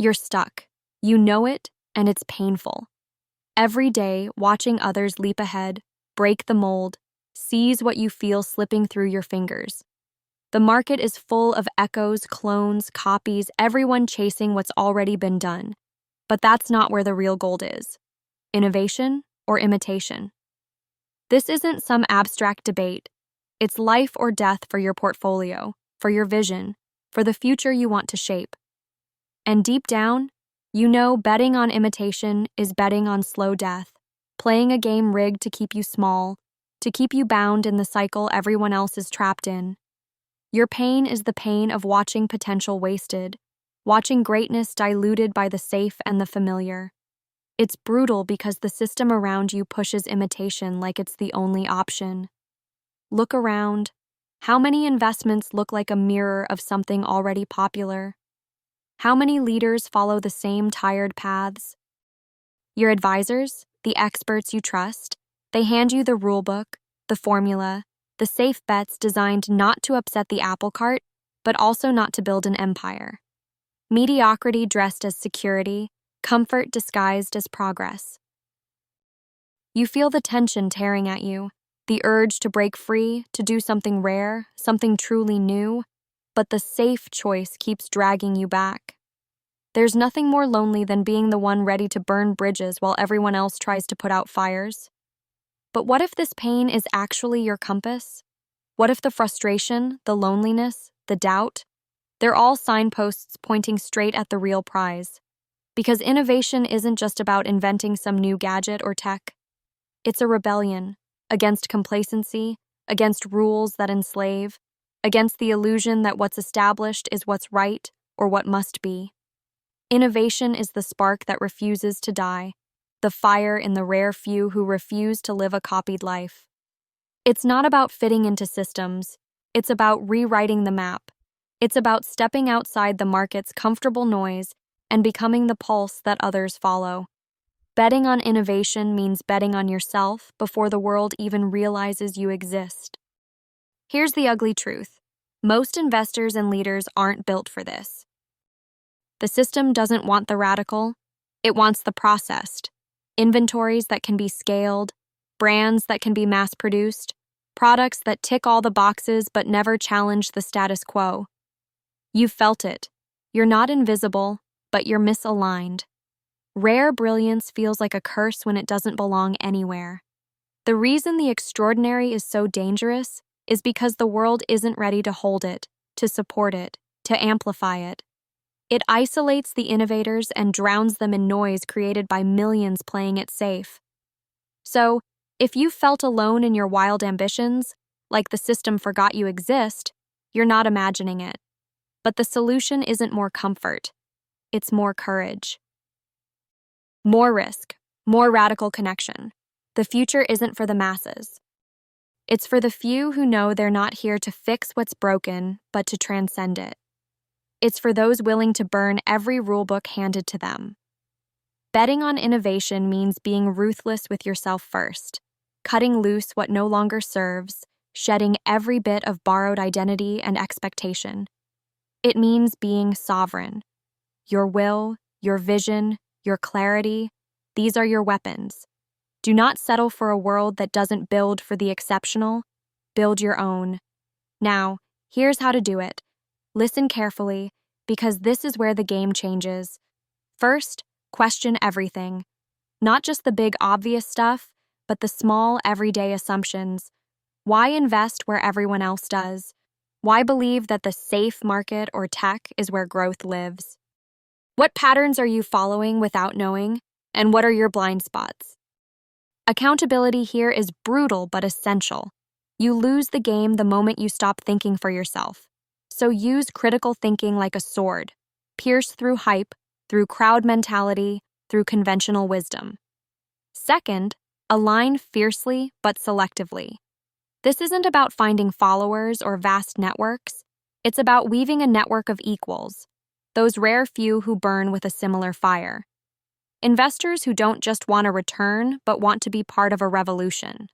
You're stuck. You know it, and it's painful. Every day, watching others leap ahead, break the mold, seize what you feel slipping through your fingers. The market is full of echoes, clones, copies, everyone chasing what's already been done. But that's not where the real gold is. Innovation or imitation? This isn't some abstract debate. It's life or death for your portfolio, for your vision, for the future you want to shape. And deep down, you know betting on imitation is betting on slow death, playing a game rigged to keep you small, to keep you bound in the cycle everyone else is trapped in. Your pain is the pain of watching potential wasted, watching greatness diluted by the safe and the familiar. It's brutal because the system around you pushes imitation like it's the only option. Look around. How many investments look like a mirror of something already popular? How many leaders follow the same tired paths? Your advisors, the experts you trust, they hand you the rulebook, the formula, the safe bets designed not to upset the apple cart, but also not to build an empire. Mediocrity dressed as security, comfort disguised as progress. You feel the tension tearing at you, the urge to break free, to do something rare, something truly new, but the safe choice keeps dragging you back. There's nothing more lonely than being the one ready to burn bridges while everyone else tries to put out fires. But what if this pain is actually your compass? What if the frustration, the loneliness, the doubt, they're all signposts pointing straight at the real prize? Because innovation isn't just about inventing some new gadget or tech. It's a rebellion against complacency, against rules that enslave, against the illusion that what's established is what's right or what must be. Innovation is the spark that refuses to die, the fire in the rare few who refuse to live a copied life. It's not about fitting into systems. It's about rewriting the map. It's about stepping outside the market's comfortable noise and becoming the pulse that others follow. Betting on innovation means betting on yourself before the world even realizes you exist. Here's the ugly truth. Most investors and leaders aren't built for this. The system doesn't want the radical. It wants the processed. Inventories that can be scaled, brands that can be mass-produced, products that tick all the boxes but never challenge the status quo. You've felt it. You're not invisible, but you're misaligned. Rare brilliance feels like a curse when it doesn't belong anywhere. The reason the extraordinary is so dangerous is because the world isn't ready to hold it, to support it, to amplify it. It isolates the innovators and drowns them in noise created by millions playing it safe. So, if you felt alone in your wild ambitions, like the system forgot you exist, you're not imagining it. But the solution isn't more comfort. It's more courage. More risk, more radical connection. The future isn't for the masses. It's for the few who know they're not here to fix what's broken, but to transcend it. It's for those willing to burn every rulebook handed to them. Betting on innovation means being ruthless with yourself first, cutting loose what no longer serves, shedding every bit of borrowed identity and expectation. It means being sovereign. Your will, your vision, your clarity, these are your weapons. Do not settle for a world that doesn't build for the exceptional. Build your own. Now, here's how to do it. Listen carefully, because this is where the game changes. First, question everything. Not just the big obvious stuff, but the small everyday assumptions. Why invest where everyone else does? Why believe that the safe market or tech is where growth lives? What patterns are you following without knowing, and what are your blind spots? Accountability here is brutal but essential. You lose the game the moment you stop thinking for yourself. So use critical thinking like a sword. Pierce through hype, through crowd mentality, through conventional wisdom. Second, align fiercely but selectively. This isn't about finding followers or vast networks. It's about weaving a network of equals, those rare few who burn with a similar fire. Investors who don't just want a return, but want to be part of a revolution.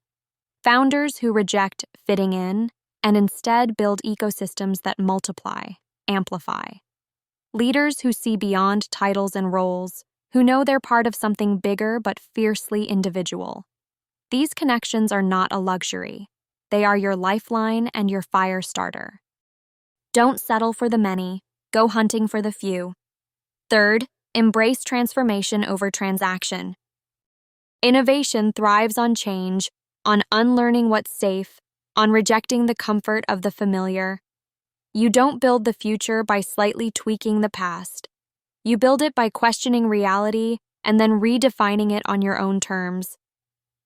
Founders who reject fitting in and instead build ecosystems that multiply, amplify. Leaders who see beyond titles and roles, who know they're part of something bigger but fiercely individual. These connections are not a luxury. They are your lifeline and your fire starter. Don't settle for the many, go hunting for the few. Third, embrace transformation over transaction. Innovation thrives on change, on unlearning what's safe, on rejecting the comfort of the familiar. You don't build the future by slightly tweaking the past. You build it by questioning reality and then redefining it on your own terms.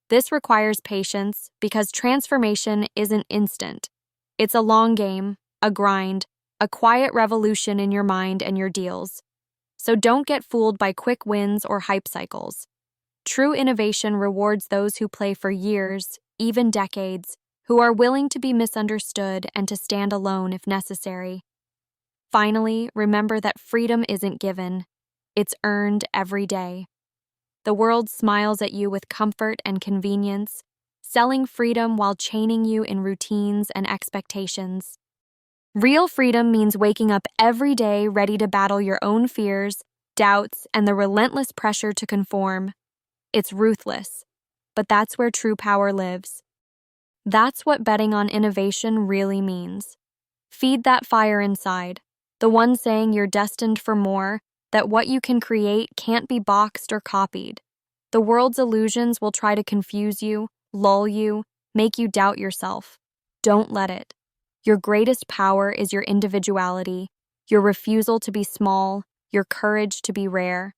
This requires patience because transformation isn't instant. It's a long game, a grind, a quiet revolution in your mind and your deals. So don't get fooled by quick wins or hype cycles. True innovation rewards those who play for years, even decades, who are willing to be misunderstood and to stand alone if necessary. Finally, remember that freedom isn't given. It's earned every day. The world smiles at you with comfort and convenience, selling freedom while chaining you in routines and expectations. Real freedom means waking up every day ready to battle your own fears, doubts, and the relentless pressure to conform. It's ruthless, but that's where true power lives. That's what betting on innovation really means. Feed that fire inside, the one saying you're destined for more, that what you can create can't be boxed or copied. The world's illusions will try to confuse you, lull you, make you doubt yourself. Don't let it. Your greatest power is your individuality, your refusal to be small, your courage to be rare.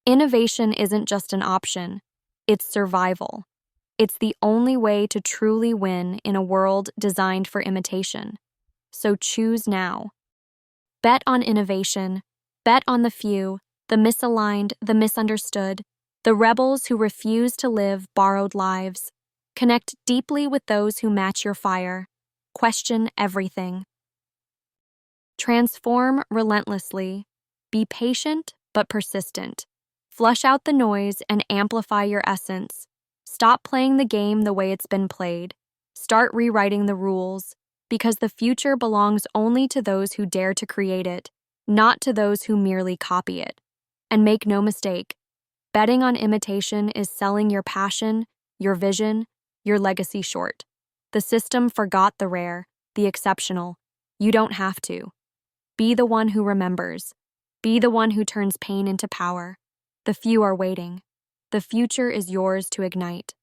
Innovation isn't just an option, it's survival. It's the only way to truly win in a world designed for imitation. So choose now. Bet on innovation. Bet on the few, the misaligned, the misunderstood, the rebels who refuse to live borrowed lives. Connect deeply with those who match your fire. Question everything. Transform relentlessly. Be patient but persistent. Flush out the noise and amplify your essence. Stop playing the game the way it's been played. Start rewriting the rules, because the future belongs only to those who dare to create it, not to those who merely copy it. And make no mistake, betting on imitation is selling your passion, your vision, your legacy short. The system forgot the rare, the exceptional. You don't have to. Be the one who remembers. Be the one who turns pain into power. The few are waiting. The future is yours to ignite.